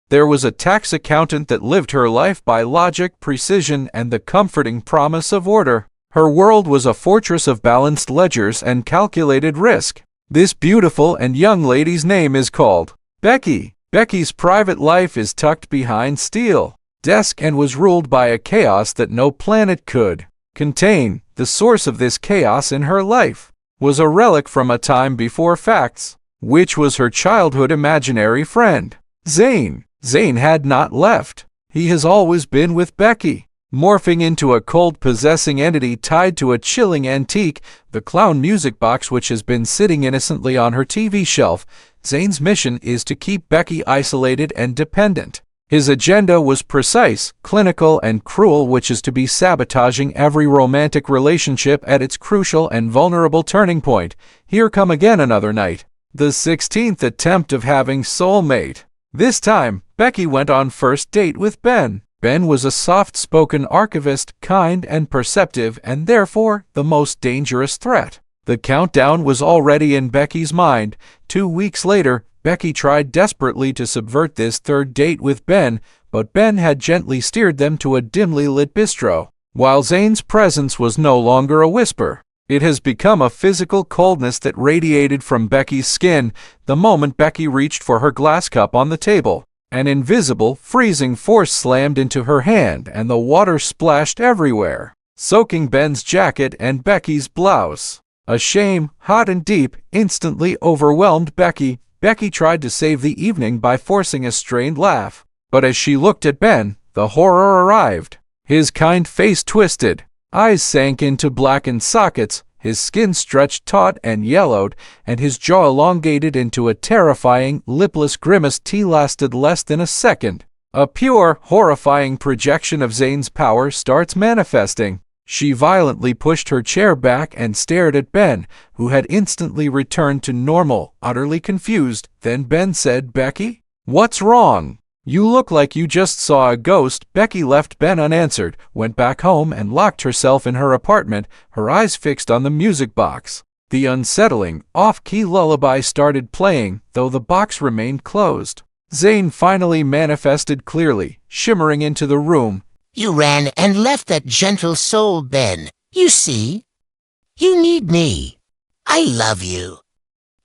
There was a tax accountant that lived her life by logic, precision, and the comforting promise of order. Her world was a fortress of balanced ledgers and calculated risk. This beautiful and young lady's name is called Becky. Becky's private life is tucked behind steel desk and was ruled by a chaos that no planet could contain. The source of this chaos in her life was a relic from a time before facts, which was her childhood imaginary friend, Zane. Zane had not left. He has always been with Becky, morphing into a cold, possessing entity tied to a chilling antique, the clown music box which has been sitting innocently on her TV shelf. Zane's mission is to keep Becky isolated and dependent. His agenda was precise, clinical, and cruel, which is to be sabotaging every romantic relationship at its crucial and vulnerable turning point. Here come again another night. The 16th attempt of having soulmate. This time, Becky went on first date with Ben. Ben was a soft-spoken archivist, kind and perceptive, and therefore the most dangerous threat. The countdown was already in Becky's mind. 2 weeks later, Becky tried desperately to subvert this third date with Ben, but Ben had gently steered them to a dimly lit bistro. While Zane's presence was no longer a whisper, it has become a physical coldness that radiated from Becky's skin the moment Becky reached for her glass cup on the table. An invisible, freezing force slammed into her hand and the water splashed everywhere, soaking Ben's jacket and Becky's blouse. A shame, hot and deep, instantly overwhelmed Becky. Becky tried to save the evening by forcing a strained laugh, but as she looked at Ben, the horror arrived. His kind face twisted, eyes sank into blackened sockets, his skin stretched taut and yellowed, and his jaw elongated into a terrifying, lipless grimace. Tea lasted less than a second. A pure, horrifying projection of Zane's power starts manifesting. She violently pushed her chair back and stared at Ben, who had instantly returned to normal, utterly confused. Then Ben said, "Becky? What's wrong? You look like you just saw a ghost." Becky left Ben unanswered, went back home and locked herself in her apartment, her eyes fixed on the music box. The unsettling, off-key lullaby started playing, though the box remained closed. Zane finally manifested clearly, shimmering into the room. "You ran and left that gentle soul, Ben. You see? You need me. I love you.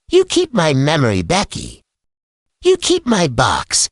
You keep my memory, Becky. You keep my box.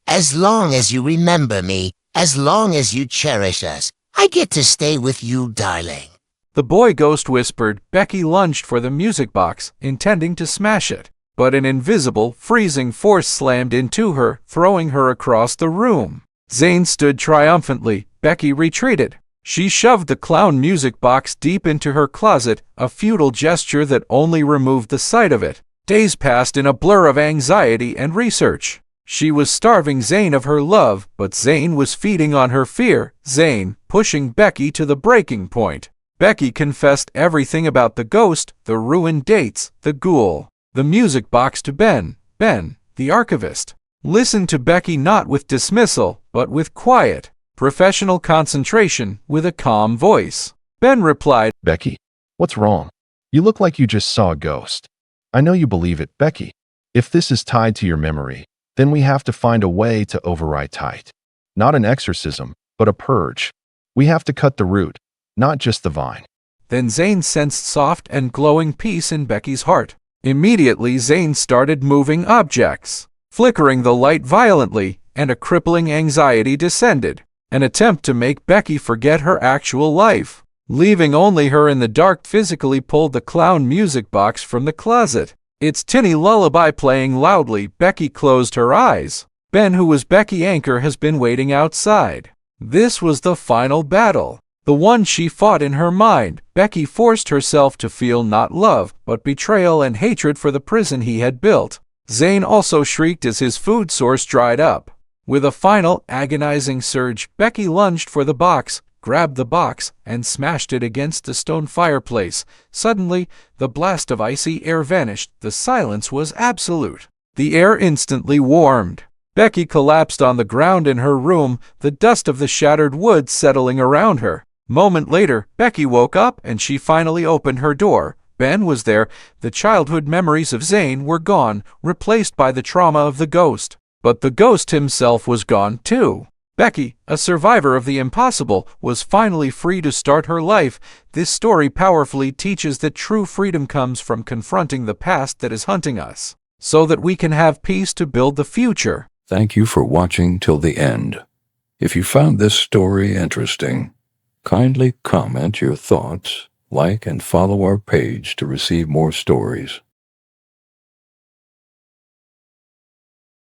As long as you remember me, as long as you cherish us, I get to stay with you, darling." The boy ghost whispered. Becky lunged for the music box, intending to smash it, but an invisible, freezing force slammed into her, throwing her across the room. Zane stood triumphantly. Becky retreated. She shoved the clown music box deep into her closet, a futile gesture that only removed the sight of it. Days passed in a blur of anxiety and research. She was starving Zane of her love, but Zane was feeding on her fear. Zane, pushing Becky to the breaking point. Becky confessed everything about the ghost, the ruined dates, the ghoul, the music box to Ben. Ben, the archivist, listened to Becky not with dismissal, but with quiet, professional concentration, with a calm voice. Ben replied, "Becky, what's wrong? You look like you just saw a ghost. I know you believe it, Becky. If this is tied to your memory, then we have to find a way to override tight. Not an exorcism, but a purge. We have to cut the root, not just the vine." Then Zane sensed soft and glowing peace in Becky's heart. Immediately Zane started moving objects, flickering the light violently, and a crippling anxiety descended. An attempt to make Becky forget her actual life. Leaving only her in the dark, physically pulled the clown music box from the closet, its tinny lullaby playing loudly. Becky closed her eyes. Ben, who was Becky's anchor, has been waiting outside. This was the final battle, the one she fought in her mind. Becky forced herself to feel not love, but betrayal and hatred for the prison he had built. Zane also shrieked as his food source dried up. With a final, agonizing surge, Becky lunged for the box, grabbed the box, and smashed it against the stone fireplace. Suddenly, the blast of icy air vanished. The silence was absolute. The air instantly warmed. Becky collapsed on the ground in her room, the dust of the shattered wood settling around her. Moment later, Becky woke up and she finally opened her door. Ben was there. The childhood memories of Zane were gone, replaced by the trauma of the ghost. But the ghost himself was gone too. Becky, a survivor of the impossible, was finally free to start her life. This story powerfully teaches that true freedom comes from confronting the past that is hunting us, so that we can have peace to build the future. Thank you for watching till the end. If you found this story interesting, kindly comment your thoughts, like and follow our page to receive more stories.